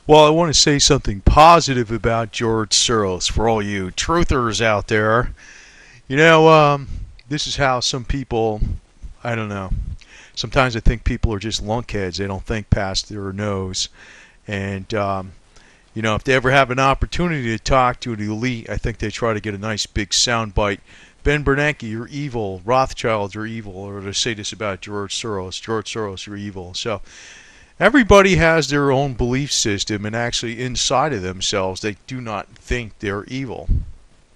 Well, I want to say something positive about George Soros for all you truthers out there. You know, this is how some people, I don't know, sometimes I think people are just lunkheads. They don't think past their nose. And, if they ever have an opportunity to talk to an elite, I think they try to get a nice big sound bite. Ben Bernanke, you're evil. Rothschilds are evil. Or to say this about George Soros, George Soros, you're evil. So everybody has their own belief system, and actually inside of themselves, they do not think they're evil.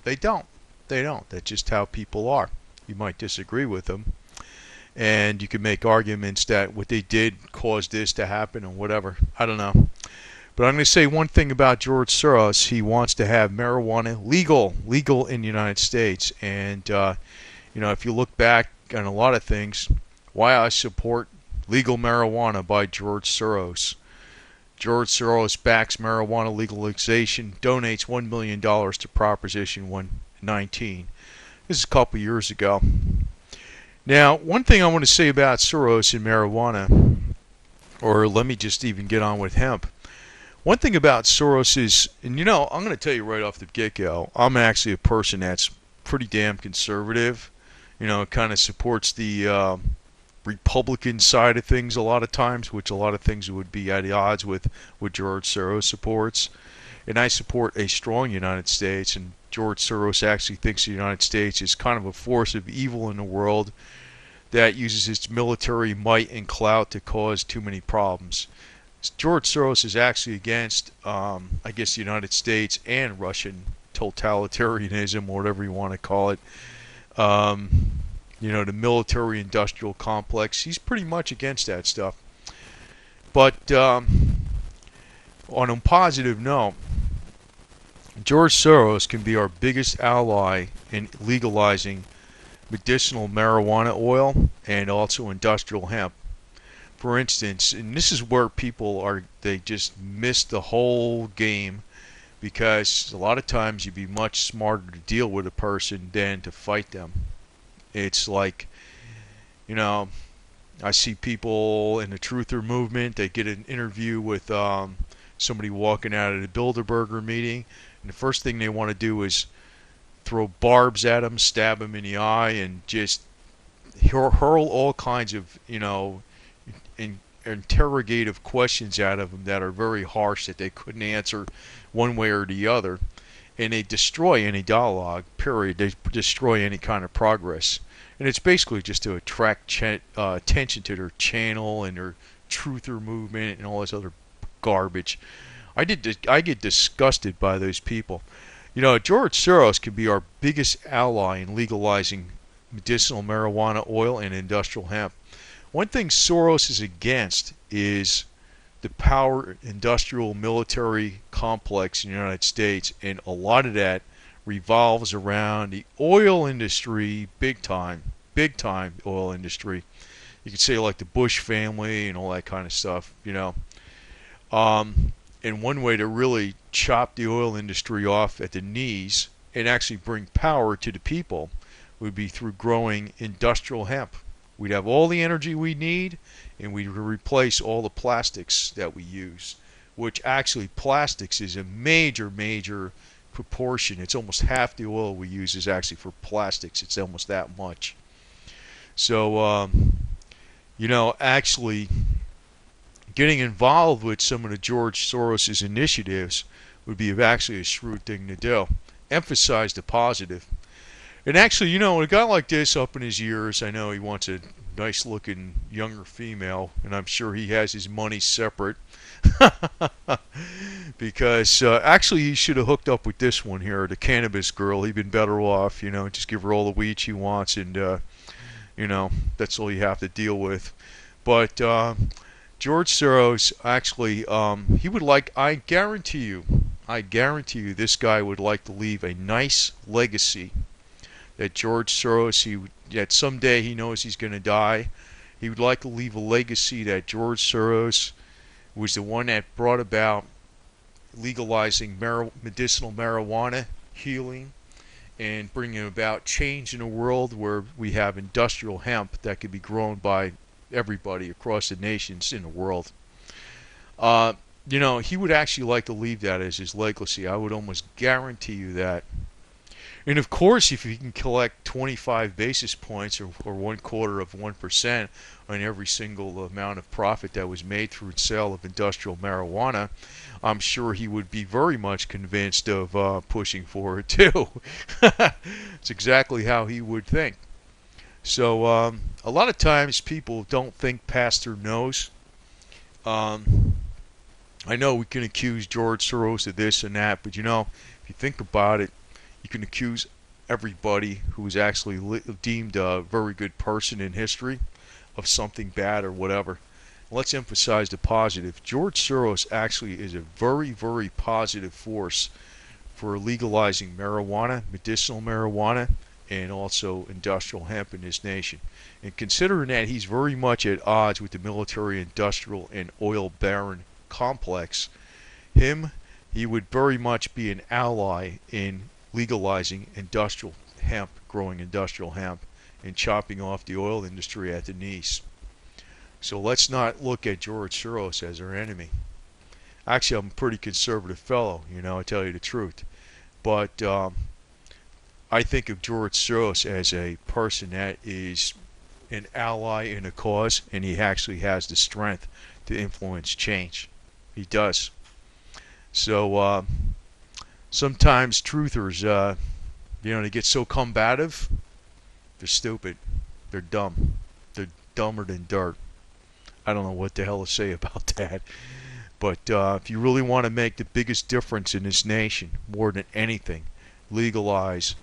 They don't. They don't. That's just how people are. You might disagree with them, and you can make arguments that what they did caused this to happen or whatever. I don't know. But I'm going to say one thing about George Soros. He wants to have marijuana legal in the United States. And, if you look back on a lot of things, why I support legal marijuana by George Soros. George Soros backs marijuana legalization, donates $1 million to Proposition 119. This is a couple years ago. Now, one thing I want to say about Soros and marijuana, or let me just even get on with hemp. One thing about Soros is, and I'm going to tell you right off the get-go, I'm actually a person that's pretty damn conservative. Kind of supports the Republican side of things a lot of times, which a lot of things would be at odds with what George Soros supports. And I support a strong United States, and George Soros actually thinks the United States is kind of a force of evil in the world that uses its military might and clout to cause too many problems. George Soros is actually against, the United States and Russian totalitarianism, or whatever you want to call it. The military-industrial complex. He's pretty much against that stuff. But on a positive note, George Soros can be our biggest ally in legalizing medicinal marijuana oil and also industrial hemp. For instance, and this is where they just miss the whole game, because a lot of times you'd be much smarter to deal with a person than to fight them. It's like, I see people in the truther movement, they get an interview with somebody walking out of the Bilderberger meeting, and the first thing they want to do is throw barbs at them, stab them in the eye, and just hurl all kinds of, interrogative questions out of them that are very harsh, that they couldn't answer one way or the other. And they destroy any dialogue, period. They destroy any kind of progress. And it's basically just to attract attention to their channel and their truther movement and all this other garbage. I get disgusted by those people. George Soros can be our biggest ally in legalizing medicinal marijuana oil and industrial hemp. One thing Soros is against is the power industrial military complex in the United States, and a lot of that revolves around the oil industry, big time oil industry. You could say like the Bush family and all that kind of stuff, And one way to really chop the oil industry off at the knees and actually bring power to the people would be through growing industrial hemp. We'd have all the energy we need, and we'd replace all the plastics that we use, which actually plastics is a major proportion. It's almost half the oil we use is actually for plastics. It's almost that much. So, actually getting involved with some of the George Soros' initiatives would be actually a shrewd thing to do. Emphasize the positive. And actually, a guy like this up in his years, I know he wants a nice-looking younger female, and I'm sure he has his money separate. Because actually he should have hooked up with this one here, the cannabis girl. He'd been better off, just give her all the weed she wants, and, that's all you have to deal with. But George Soros, actually, he would I guarantee you, this guy would like to leave a nice legacy. That George Soros, that someday he knows he's going to die. He would like to leave a legacy that George Soros was the one that brought about legalizing medicinal marijuana, healing, and bringing about change in a world where we have industrial hemp that could be grown by everybody across the nations in the world. he would actually like to leave that as his legacy. I would almost guarantee you that. And of course, if he can collect 25 basis points or 1/4% on every single amount of profit that was made through sale of industrial marijuana, I'm sure he would be very much convinced of pushing for it too. It's exactly how he would think. So a lot of times people don't think past their nose. Um, I know we can accuse George Soros of this and that, but if you think about it, you can accuse everybody who is actually deemed a very good person in history of something bad or whatever. Let's emphasize the positive. George Soros actually is a very, very positive force for legalizing marijuana, medicinal marijuana, and also industrial hemp in this nation. And considering that he's very much at odds with the military, industrial, and oil baron complex, he would very much be an ally in legalizing industrial hemp, growing industrial hemp, and chopping off the oil industry at the knees. So let's not look at George Soros as our enemy. Actually, I'm a pretty conservative fellow, I tell you the truth. But I think of George Soros as a person that is an ally in a cause, and he actually has the strength to influence change. He does. So sometimes truthers, they get so combative, they're stupid. They're dumb. They're dumber than dirt. I don't know what the hell to say about that. But if you really want to make the biggest difference in this nation, more than anything, legalize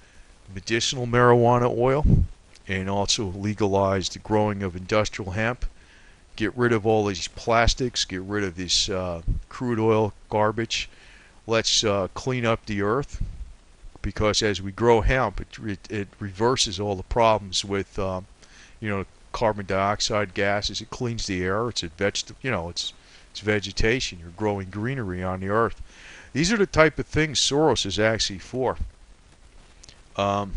medicinal marijuana oil and also legalize the growing of industrial hemp. Get rid of all these plastics. Get rid of this crude oil garbage. Let's clean up the earth, because as we grow hemp, it reverses all the problems with carbon dioxide gases. It cleans the air. It's a it's vegetation. You're growing greenery on the earth. These are the type of things Soros is actually for. I'm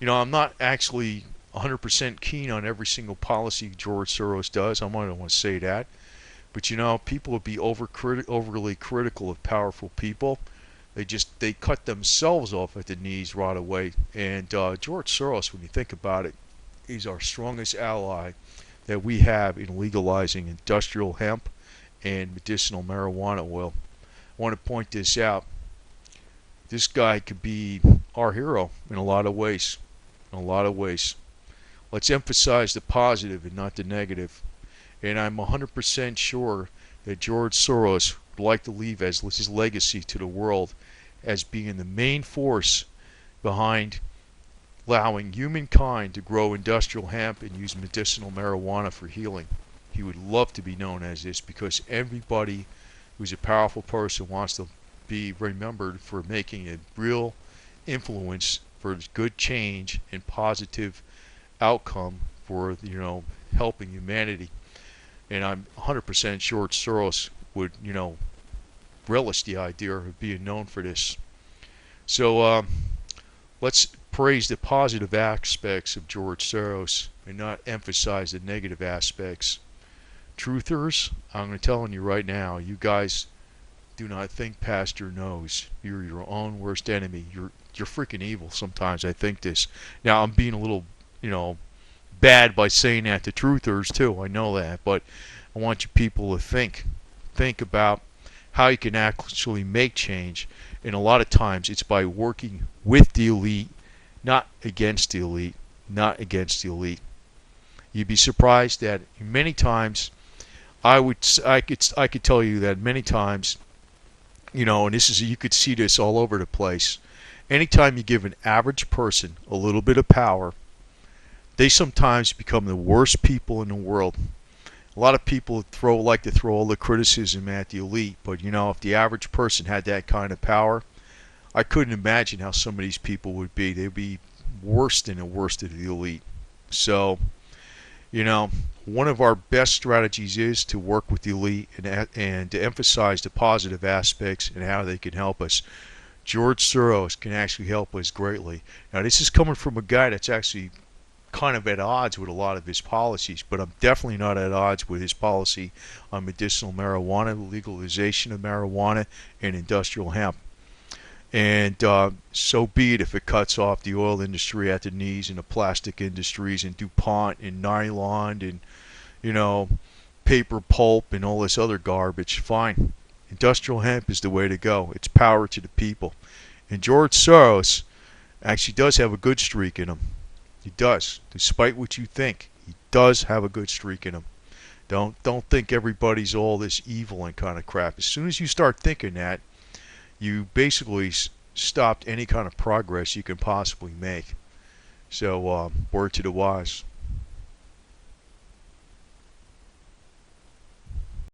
not actually 100% keen on every single policy George Soros does. I don't want to say that. But people would be overly critical of powerful people. They cut themselves off at the knees right away. And George Soros, when you think about it, he's our strongest ally that we have in legalizing industrial hemp and medicinal marijuana oil. I want to point this out. This guy could be our hero in a lot of ways. In a lot of ways. Let's emphasize the positive and not the negative. And I'm 100% sure that George Soros would like to leave as his legacy to the world as being the main force behind allowing humankind to grow industrial hemp and use medicinal marijuana for healing. He would love to be known as this, because everybody who's a powerful person wants to be remembered for making a real influence for good change and positive outcome for helping humanity. And I'm 100% sure Soros would relish the idea of being known for this. So let's praise the positive aspects of George Soros and not emphasize the negative aspects. Truthers, I'm telling you right now, you guys do not think past your nose. You're your own worst enemy. You're freaking evil sometimes. I think this. Now I'm being a little, bad by saying that to truthers too. I know that, but I want you people to think about how you can actually make change. And a lot of times it's by working with the elite, not against the elite, not against the elite. You'd be surprised that many times I could tell you that many times, and you could see this all over the place. Anytime you give an average person a little bit of power, they sometimes become the worst people in the world. A lot of people like to throw all the criticism at the elite, but if the average person had that kind of power, I couldn't imagine how some of these people would be. They'd be worse than the worst of the elite. So, one of our best strategies is to work with the elite and to emphasize the positive aspects and how they can help us. George Soros can actually help us greatly. Now, this is coming from a guy that's actually kind of at odds with a lot of his policies, but I'm definitely not at odds with his policy on medicinal marijuana, the legalization of marijuana, and industrial hemp. And so be it if it cuts off the oil industry at the knees and the plastic industries and DuPont and nylon and, you know, paper pulp and all this other garbage. Fine. Industrial hemp is the way to go. It's power to the people. And George Soros actually does have a good streak in him. He does. Despite what you think, he does have a good streak in him. Don't think everybody's all this evil and kind of crap. As soon as you start thinking that, you basically stopped any kind of progress you can possibly make. So, word to the wise.